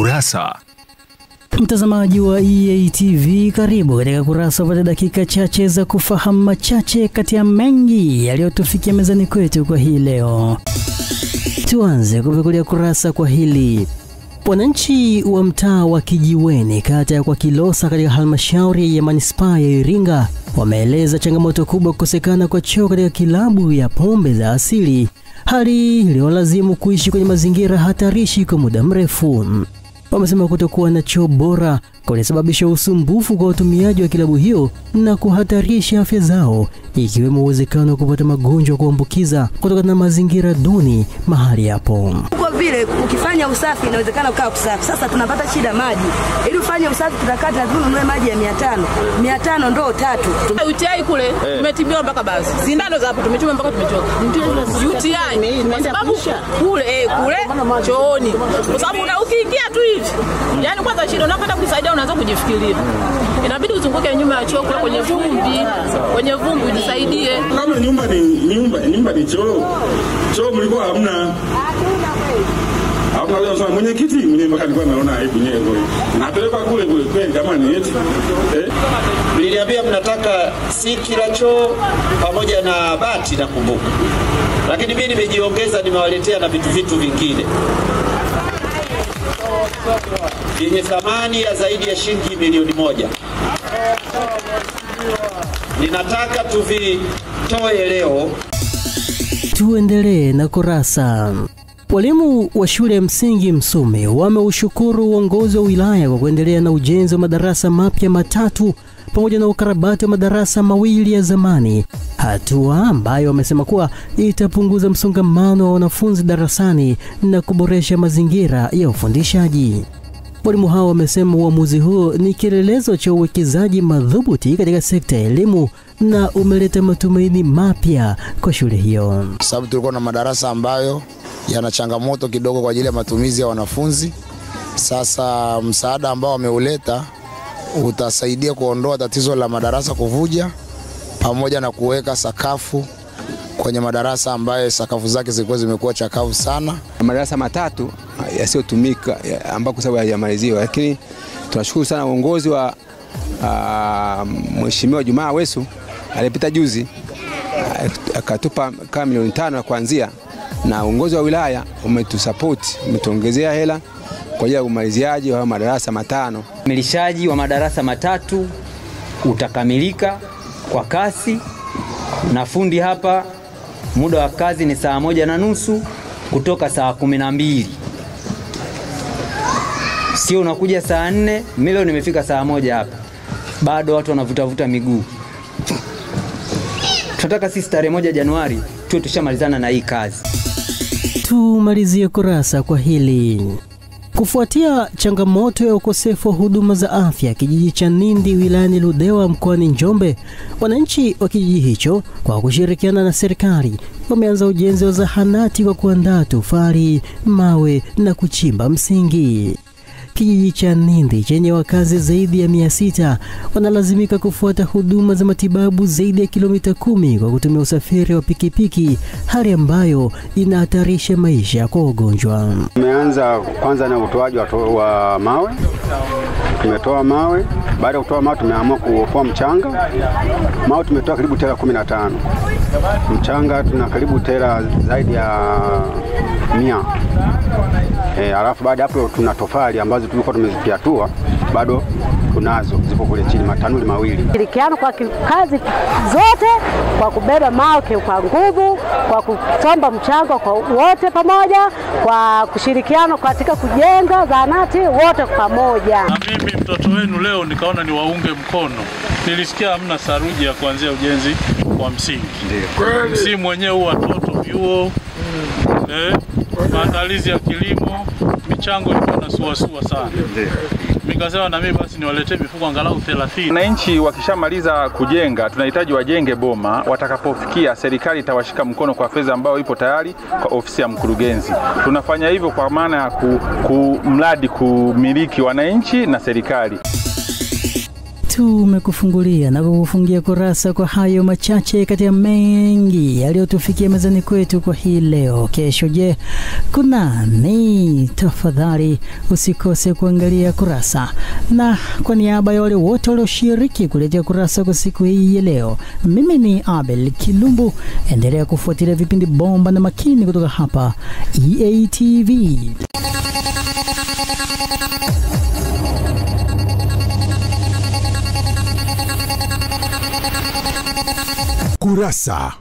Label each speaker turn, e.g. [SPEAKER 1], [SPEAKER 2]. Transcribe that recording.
[SPEAKER 1] Kurasa.
[SPEAKER 2] Mtazamaji wa EATV, karibu katika Kurasa kwa dakika chache za kufahamu machache kati ya mengi yaliyotufikia mezani kwetu kwa hii leo. Tuanze kuvukulia kurasa kwa hili. Wananchi wa mtaa wa Kijiweni kata ya kwa Kilosa katika halmashauri ya manispaa ya Iringa wameeleza changamoto kubwa kukosekana kwa choo katika kilabu ya pombe za asili, hali iliyowalazimu kuishi kwenye mazingira hatarishi kwa muda mrefu. Wamesema kutokuwa na choo bora kunasababisha usumbufu kwa watumiaji wa kilabu hiyo na kuhatarisha afya zao, ikiwemo uwezekano wa kupata magonjwa kuambukiza kutokana na mazingira duni mahali hapo.
[SPEAKER 3] Kwa vile ukifanya usafi inawezekana ukawa usafi. Sasa tunapata shida maji. Ili ufanye usafi tutakata na tununue maji ya 500. 500 ndoo 3.
[SPEAKER 4] UTI kule tumetibiwa mpaka basi. Sindano za hapo tumechoma mpaka tumechoka. UTI kwa sababu kule chooni. Kwa sababu ukiingia tu hivi. Yaani kwanza shida unapata kusaidia unaanza kujifikiria. Inabidi uzunguke nyuma ya choo kule kwenye vumbi. Kwenye vumbi ujisaidie.
[SPEAKER 5] Kama nyumba ni choo. Choo mlikuwa hamna. Hapo leo sasa mwenyekiti mpaka alikuwa anaona aibu nyewe. Napeleka kule kweli kama ni eti.
[SPEAKER 6] Niliambia mnataka si kila choo pamoja na bati na kumbuka. Lakini mimi nimejiongeza, nimewaletea na vitu vingine. Yenye thamani ya zaidi ya shilingi milioni 1. Ninataka tuvitoe leo.
[SPEAKER 2] Tuendelee na kurasa. Walimu wa shule ya msingi Msume wameushukuru uongozi wa wilaya kwa kuendelea na ujenzi wa madarasa mapya 3 pamoja na ukarabati wa madarasa 2 ya zamani, hatua ambayo wamesema kuwa itapunguza msongamano wa wanafunzi darasani na kuboresha mazingira ya ufundishaji. Walimu hao wamesema uamuzi huo ni kielelezo cha uwekezaji madhubuti katika sekta ya elimu na umeleta matumaini mapya kwa shule hiyo.
[SPEAKER 7] Sababu tulikuwa na madarasa ambayo yana changamoto kidogo kwa ajili ya matumizi ya wanafunzi. Sasa msaada ambao wameuleta utasaidia kuondoa tatizo la madarasa kuvuja pamoja na kuweka sakafu kwenye madarasa ambayo sakafu zake zilikuwa zimekuwa chakavu sana.
[SPEAKER 8] Madarasa 3 yasiyotumika ambako sababu hayamaliziwa, lakini tunashukuru sana uongozi wa Mheshimiwa Jumaa Wesu alipita juzi akatupa kama milioni 5 kuanzia, na uongozi wa wilaya umetusupport, umetuongezea hela kwa ajili ya umaliziaji wa madarasa 5.
[SPEAKER 9] Ukamilishaji wa madarasa 3 utakamilika kwa kasi, na fundi hapa muda wa kazi ni saa 1:30 kutoka saa 12. Sio unakuja saa 4, milioni imefika saa 1 hapa. Bado watu wanavuta miguu. Tunataka sisi tarehe 1 Januari tuwe tushamalizana na hii kazi.
[SPEAKER 2] Tumalizie kurasa kwa hili. Kufuatia changamoto ya ukosefu wa huduma za afya kijiji cha Nindi wilayani Ludewa mkoani Njombe, wananchi wa kijiji hicho kwa kushirikiana na serikali wameanza ujenzi wa zahanati kwa kuandaa tofali, mawe na kuchimba msingi. Kijiji cha Nindi chenye wakazi zaidi ya 600 wanalazimika kufuata huduma za matibabu zaidi ya kilomita 10 kwa kutumia usafiri wa pikipiki, hali ambayo inahatarisha maisha kwa wagonjwa.
[SPEAKER 10] Tumeanza kwanza na utoaji wa mawe. Tumetoa mawe, baada ya kutoa mawe tumeamua kuopoa mchanga. Mawe tumetoa karibu tera 15. Mchanga tuna karibu tera zaidi ya 100. Alafu baada hapo tuna tofali ambazo tulikuwa tumezipiatua bado tunazo, zipo kule chini, matanuli 2.
[SPEAKER 11] Shirikiano kwa kazi zote, kwa kubeba mawe kwa nguvu, kwa kuchomba mchanga kwa wote pamoja, kwa kushirikiana katika kujenga zahanati wote pamoja.
[SPEAKER 12] Na mimi mtoto wenu leo nikaona niwaunge mkono. Nilisikia hamna saruji ya kuanzia ujenzi wa msingi. Ndio. Msimu wenyewe watoto vyuo, maandalizi ya kilimo, michango ilikuwa inasuasua sana. Ndio. Nikasema na mimi basi niwaletee mifuko angalau 30.
[SPEAKER 13] Wananchi wakishamaliza kujenga tunahitaji wajenge boma, watakapofikia serikali itawashika mkono kwa fedha ambayo ipo tayari kwa ofisi ya mkurugenzi. Tunafanya hivyo kwa maana ya kumradi kumiliki wananchi na serikali.
[SPEAKER 2] tumekufungulia na kukufungia kurasa kwa hayo machache kati ya mengi yaliyotufikia mezani kwetu kwa hii leo. Kesho je, kuna ni? Tafadhali usikose kuangalia kurasa. Na kwa niaba ya wale wote walioshiriki kuletea kurasa kwa siku hii ya leo, mimi ni Abel Kilumbu. Endelea kufuatilia vipindi bomba na makini kutoka hapa EATV.
[SPEAKER 1] Kurasa.